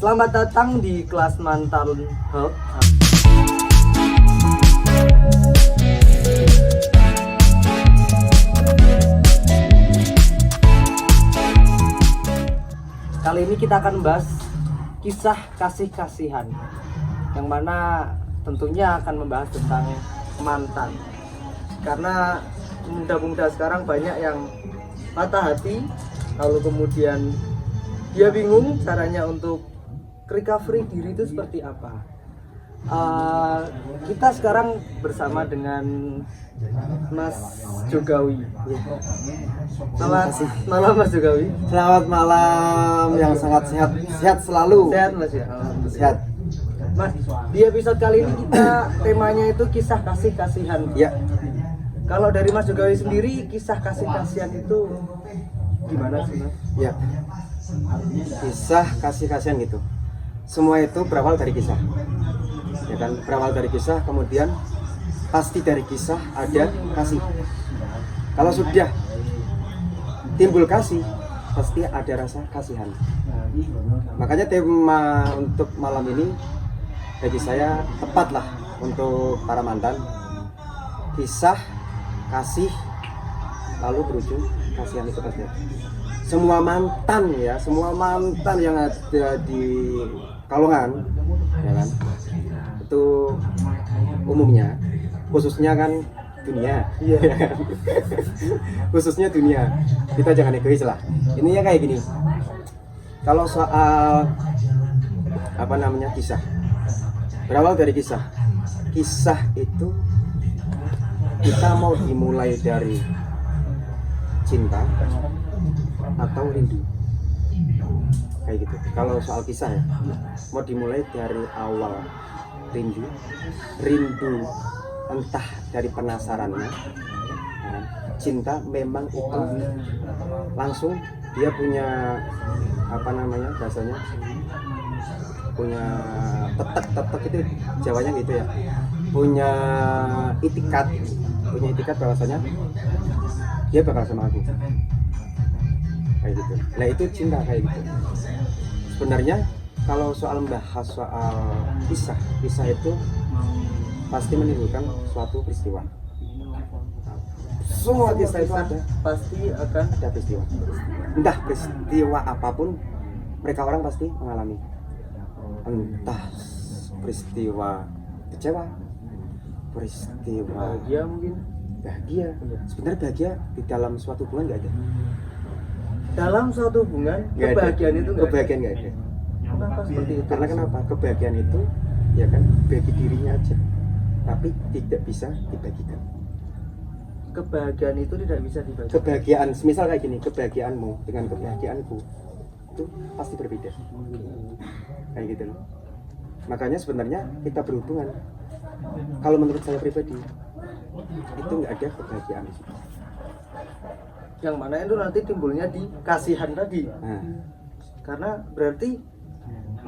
Selamat datang di kelas Mantan Hub. Kali ini kita akan membahas kisah kasih-kasihan, yang mana tentunya akan membahas tentang mantan. Karena pemuda-pemuda sekarang banyak yang patah hati, lalu kemudian dia bingung caranya untuk recovery diri itu seperti apa. Kita sekarang bersama dengan Mas Jogawi. Selamat malam Mas Jogawi. Selamat malam yang sangat sehat selalu. Sehat Mas ya? Alhamdulillah. Sehat. Mas, di episode kali ini kita temanya itu kisah kasih-kasihan. Ya. Kalau dari Mas Jogawi sendiri, kisah kasih-kasihan itu gimana sih Mas? Ya. Kisah kasih-kasihan gitu. Semua itu berawal dari kisah. Ya kan, berawal dari kisah, kemudian pasti dari kisah ada kasih. Kalau sudah timbul kasih, pasti ada rasa kasihan. Makanya tema untuk malam ini bagi saya tepatlah untuk para mantan. Kisah, kasih, lalu berujung kasihan itu pasti. Semua mantan ya, semua mantan yang ada di Kalongan, ya kan, itu umumnya, khususnya kan dunia, Iya. khususnya dunia. Kita jangan egois lah. Ininya kayak gini. Kalau soal apa namanya kisah, berawal dari kisah. Kisah itu kita mau dimulai dari cinta atau rindu, kayak gitu. Kalau soal kisah ya, mau dimulai dari awal rindu entah dari penasarannya. Cinta memang itu langsung dia punya apa namanya bahasanya, punya tetek itu Jawanya gitu ya, punya itikat bahwasanya dia bakal sama aku, kayak gitu. Nah itu cinta kayak gitu. Sebenarnya kalau soal membahas soal kisah itu pasti menimbulkan suatu peristiwa. Semua kisah itu ada, Pasti akan ada peristiwa. Entah peristiwa apapun, mereka orang pasti mengalami. Entah peristiwa kecewa, peristiwa bahagia mungkin. bahagia. Sebenarnya bahagia di dalam suatu hubungan nggak ada. Dalam suatu hubungan, Nggak ada. kebahagiaan itu nggak ada. Kebahagiaan nggak ada. Kenapa seperti itu? Karena kenapa? Kebahagiaan itu ya kan bagi dirinya aja, tapi tidak bisa dibagikan. Kebahagiaan itu tidak bisa dibagi. Kebahagiaan, semisal kayak gini, kebahagiaanmu dengan kebahagiaanku itu pasti berbeda. Kayak gitu loh. Makanya sebenarnya kita berhubungan, kalau menurut saya pribadi itu nggak ada kebahagiaan. Yang mana itu nanti timbulnya di kasihan tadi. Nah, Karena berarti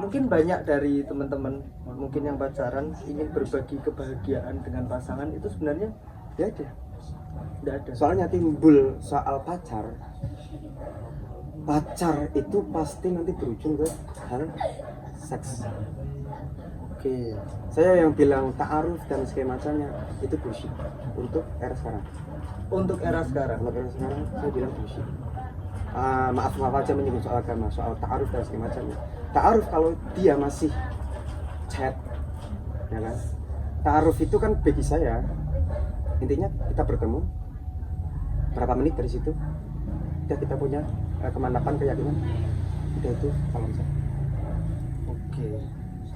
mungkin banyak dari teman-teman mungkin yang pacaran ingin berbagi kebahagiaan dengan pasangan, itu sebenarnya nggak ada. tidak ada. Soalnya timbul soal pacar itu pasti nanti berujung ke hal seks. Oke. Saya yang bilang ta'aruf dan skemanya itu bullshit untuk era sekarang. Untuk era sekarang. Untuk era sekarang saya bilang bullshit. Maaf aja menyinggung soal agama, soal ta'aruf dan skemanya. Ta'aruf kalau dia masih chat, ya kan? Ta'aruf itu kan bagi saya intinya kita bertemu berapa menit dari situ, udah kita punya kemantapan, keyakinan, udah itu salam saya. Oke.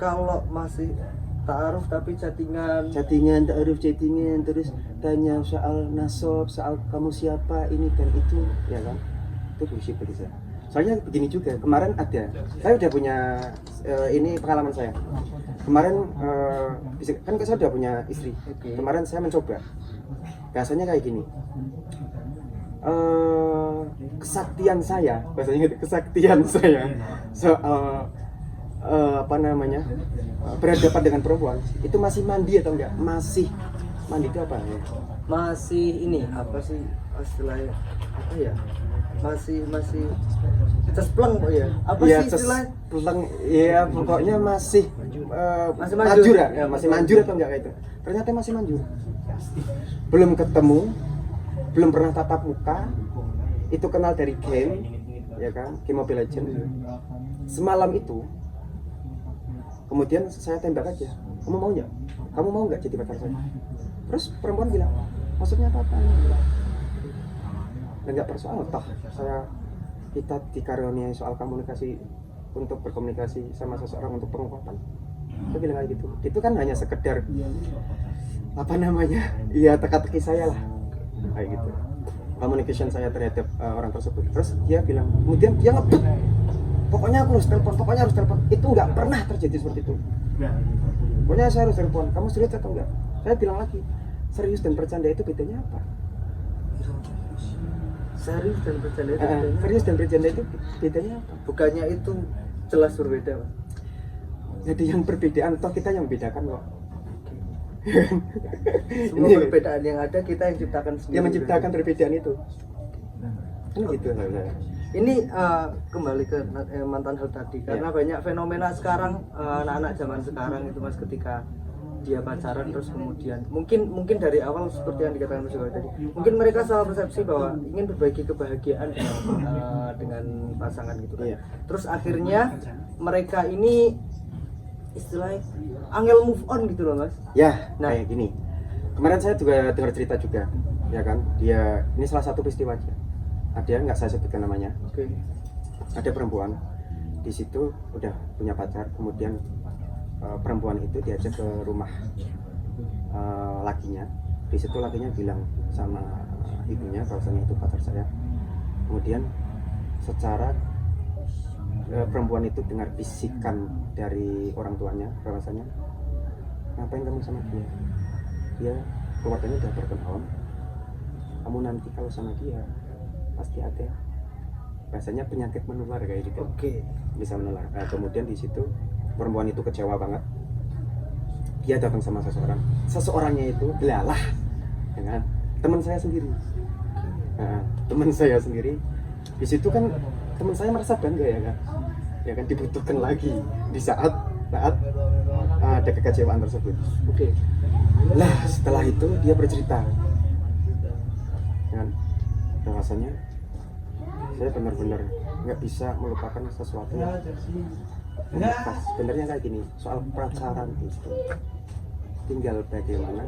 Kalau masih ta'aruf tapi chattingan, Ta'aruf chattingan, terus tanya soal nasab, soal kamu siapa, ini dan itu, ya kan? Itu bullshit bagi saya. Soalnya begini juga, kemarin ada, saya udah punya ini pengalaman saya. Kemarin kan saya udah punya istri. Oke. Kemarin saya mencoba, bahasanya kayak gini. Kesaktian saya, bahasanya gitu, kesaktian saya soal apa namanya, berhadapan dengan perempuan itu masih mandi atau enggak? Masih mandi itu apa ya? masih ini apa sih istilahnya, apa ya, masih cespleng kok ya. Apa ya, sih istilahnya? peleng, ya pokoknya masih Masih manjur manjur. ya, masih manjur atau enggak kayak itu. Ternyata masih manjur. Belum ketemu, belum pernah tatap muka, itu kenal dari game, ya kan, game Mobile Legends. Semalam itu, kemudian saya tembak aja, kamu mau nggak? Kamu mau nggak jadi pacar saya? Terus perempuan bilang, maksudnya apa? Dan nggak persoal, toh kita dikaruniai soal komunikasi untuk berkomunikasi sama seseorang untuk pengungkapan. Saya bilang kayak gitu. Itu kan hanya sekedar apa namanya? Iya, teka-teki saya lah. Kayak gitu. Communication saya terhadap orang tersebut. Terus dia bilang, kemudian dia ngebut. Pokoknya aku harus telepon, pokoknya harus telepon. Itu nggak pernah terjadi seperti itu. Pokoknya saya harus telepon. Kamu serius atau enggak? Saya bilang lagi, serius dan bercanda itu bedanya apa? Serius dan bercanda itu bedanya? Serius dan bercanda itu bedanya apa? Bukannya itu jelas berbeda, Mas? Jadi yang perbedaan, toh kita yang bedakan kok. Semua perbedaan yang ada kita yang ciptakan sendiri. Dia menciptakan perbedaan itu. Kan gitu saya. Ini kembali ke mantan hal tadi karena banyak fenomena sekarang anak-anak zaman sekarang itu Mas, ketika dia pacaran terus kemudian mungkin dari awal seperti yang dikatakan Mas Yoga tadi, mungkin mereka salah persepsi bahwa ingin berbagi kebahagiaan dengan pasangan gitu kan. Iya. Terus akhirnya mereka ini istilahnya angel move on gitu loh Mas. Ya, Nah. kayak gini. Kemarin saya juga dengar cerita juga, ya kan? Dia ini salah satu peristiwa aja. Ada nggak saya sebutkan namanya? Oke. Ada perempuan di situ udah punya pacar, kemudian perempuan itu diajak ke rumah lakinya. Di situ lakinya bilang sama ibunya bahwasanya itu pacar saya. Kemudian secara perempuan itu dengar bisikan dari orang tuanya bahwasanya, ngapain kamu sama dia? Dia keluarganya udah berpenghawam. Kamu nanti kalau sama dia pasti ada rasanya penyakit menular kayak gitu. Oke. Bisa menular. Nah, kemudian di situ perempuan itu kecewa banget. Dia datang sama seseorangnya itu belalah, ya kan? Teman saya sendiri. Nah, teman saya sendiri. Di situ kan teman saya merasa bangga ya kan, ya kan, dibutuhkan lagi di saat ada kekecewaan tersebut. Oke. Lah setelah itu dia bercerita, kan, bahwasanya saya benar-benar nggak bisa melupakan sesuatu yang membekas. Sebenarnya kayak gini, soal pacaran itu tinggal bagaimana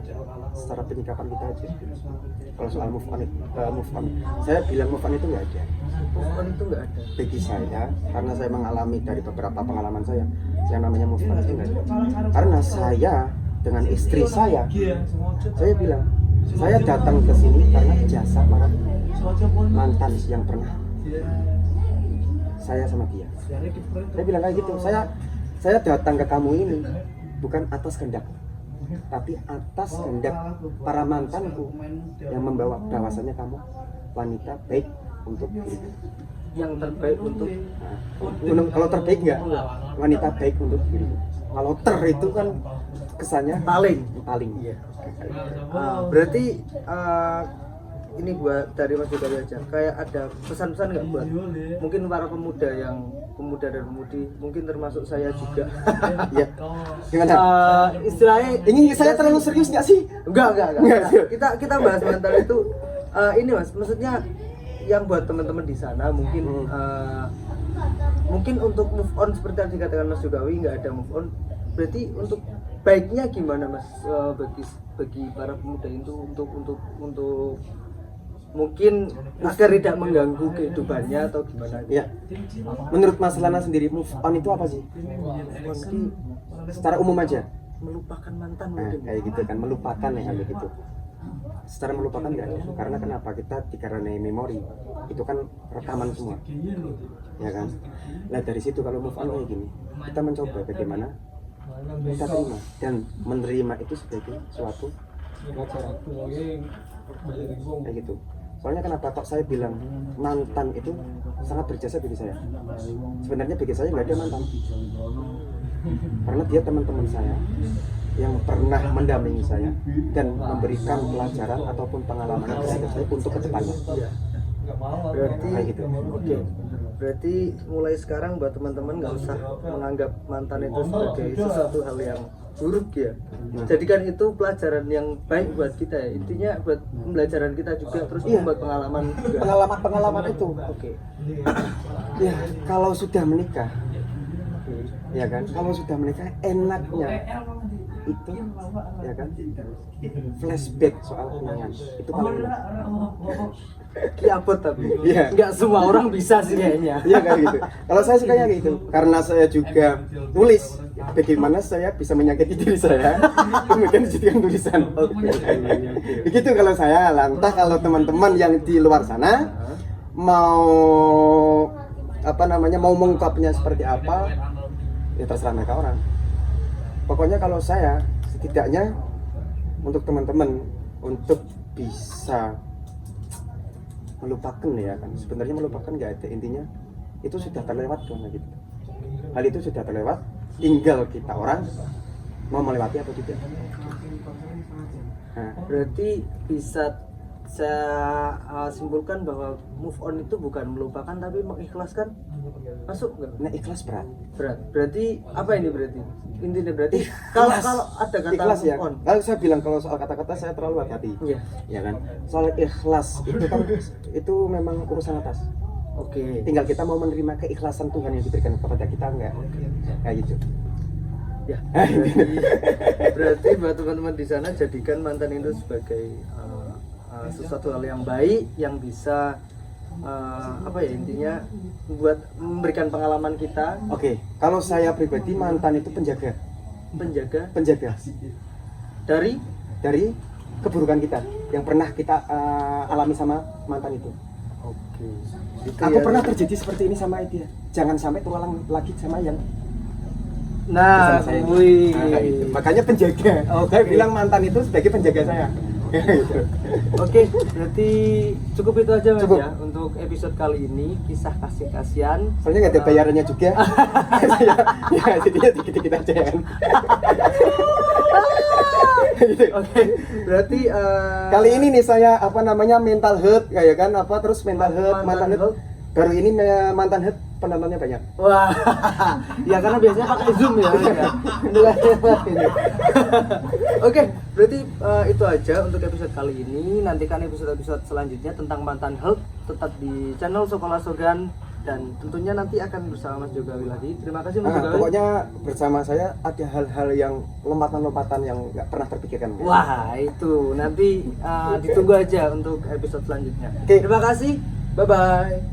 secara penyikapan kita aja. Kalau soal move on, saya bilang move on itu nggak ada. Move on itu nggak ada. Bagi saya, karena saya mengalami dari beberapa pengalaman saya, yang namanya move on itu nggak ada. Karena saya dengan istri saya bilang, saya datang ke sini karena jasa para mantan yang pernah saya sama dia. Saya bilang kayak gitu, saya datang ke kamu ini bukan atas kehendak, tapi atas kehendak para mantanku yang membawa bahwasanya kamu wanita baik untuk diriku. Yang terbaik untuk Kalau terbaik enggak? Wanita baik untuk diriku. Kalau itu kan kesannya paling. Iya. Berarti ini buat dari Mas Yoga aja, kayak ada pesan-pesan nggak buat mungkin para pemuda dan pemudi, mungkin termasuk saya juga. Iya. Gimana? Istilahnya Ini saya terlalu serius nggak sih? Enggak. Enggak. Kita bahas mental itu ini Mas, maksudnya yang buat teman-teman di sana mungkin mungkin untuk move on seperti yang dikatakan Mas Yogawi nggak ada move on. Berarti untuk baiknya gimana Mas, bagi para pemuda itu untuk mungkin agar tidak mengganggu kehidupannya atau gimana? Ya. Menurut Mas Lana sendiri, move on itu apa sih? Mungkin Secara umum aja. melupakan mantan Nah, mungkin. kayak gitu kan, melupakan ya kayak gitu. Secara melupakan nggak ada. Karena kenapa? Kita dikarenai memori. Itu kan rekaman semua. Ya kan? Nah, dari situ kalau move on kayak gini, kita mencoba bagaimana kita terima dan menerima itu sebagai suatu pelajaran. Kayak gitu. Soalnya kenapa kok saya bilang mantan itu sangat berjasa bagi saya? Sebenarnya bagi saya nggak ada mantan, karena dia teman-teman saya yang pernah mendampingi saya dan memberikan pelajaran ataupun pengalaman terhadap saya untuk kedepannya. Berarti Kayak gitu. oke. Berarti mulai sekarang buat teman-teman nggak usah menganggap mantan itu sebagai sesuatu hal yang buruk ya. Jadikan itu pelajaran yang baik buat kita ya. Intinya buat pembelajaran kita juga, terus Iya. membuat pengalaman juga. Pengalaman itu. Oke. Ya, kalau sudah menikah, ya kan? Kalau sudah menikah enaknya itu, ya kan? Flashback soal kenangan itu paling enak. Kiabot tapi Iya. nggak semua orang bisa sih kayaknya. Iya kayak gitu. Kalau saya sukanya kayak gitu, karena saya juga nulis. Bagaimana saya bisa menyakiti diri saya, kemudian dijadikan tulisan. Begitu kalau saya. Entah kalau teman-teman yang di luar sana mau mau mengungkapnya seperti apa, ya terserah mereka orang. Pokoknya kalau saya setidaknya untuk teman-teman untuk bisa melupakan ya kan, sebenarnya melupakan nggak ada, intinya itu sudah terlewat kan gitu. Hal itu sudah terlewat, tinggal kita orang mau melewati atau tidak. Nah, Berarti bisa saya simpulkan bahwa move on itu bukan melupakan tapi mengikhlaskan. Masuk nggak? nah ikhlas berat. Berat. Berarti apa ini berarti? Intinya berarti kalau ada kata Ikhlas move ya. on. Kalau saya bilang kalau soal kata-kata saya terlalu hati-hati. Iya. Ya kan. Soal ikhlas itu kan itu memang urusan atas. Oke. Tinggal kita mau menerima keikhlasan Tuhan yang diberikan kepada kita enggak. Kayak gitu. Ya. Berarti buat teman-teman di sana jadikan mantan itu sebagai sesuatu hal yang baik yang bisa intinya buat memberikan pengalaman kita. Oke, kalau saya pribadi mantan itu penjaga Dari dari keburukan kita yang pernah kita alami sama mantan itu. oke. Aku pernah terjadi seperti ini sama dia. Jangan sampai terulang lagi sama yang Nah, bersama saya ini. wih. Nah, kayak gitu. Makanya penjaga. Oke. Saya bilang mantan itu sebagai penjaga saya. Gitu. Oke, berarti cukup itu aja Mas Cukup. ya untuk episode kali ini, kisah kasih kasihan. Soalnya nggak ada bayarannya juga. Ya, jadinya dikit-dikit aja kan. Gitu. Oke, berarti Kali ini nih saya mental health kayak kan terus mental health, Mantan mantan health. Baru ini mantan health penontonnya banyak. wah, ya karena biasanya pakai Zoom ya. Ini. Oke, berarti itu aja untuk episode kali ini. Nantikan episode-episode selanjutnya tentang mantan health tetap di channel Sekolah Sogan, dan tentunya nanti akan bersama Mas Jogawi lagi. Terima kasih Mas Jogawi. Pokoknya bersama saya ada hal-hal yang lompatan-lompatan yang nggak pernah terpikirkan. Wah, itu nanti ditunggu aja untuk episode selanjutnya. Oke. Terima kasih. Bye bye.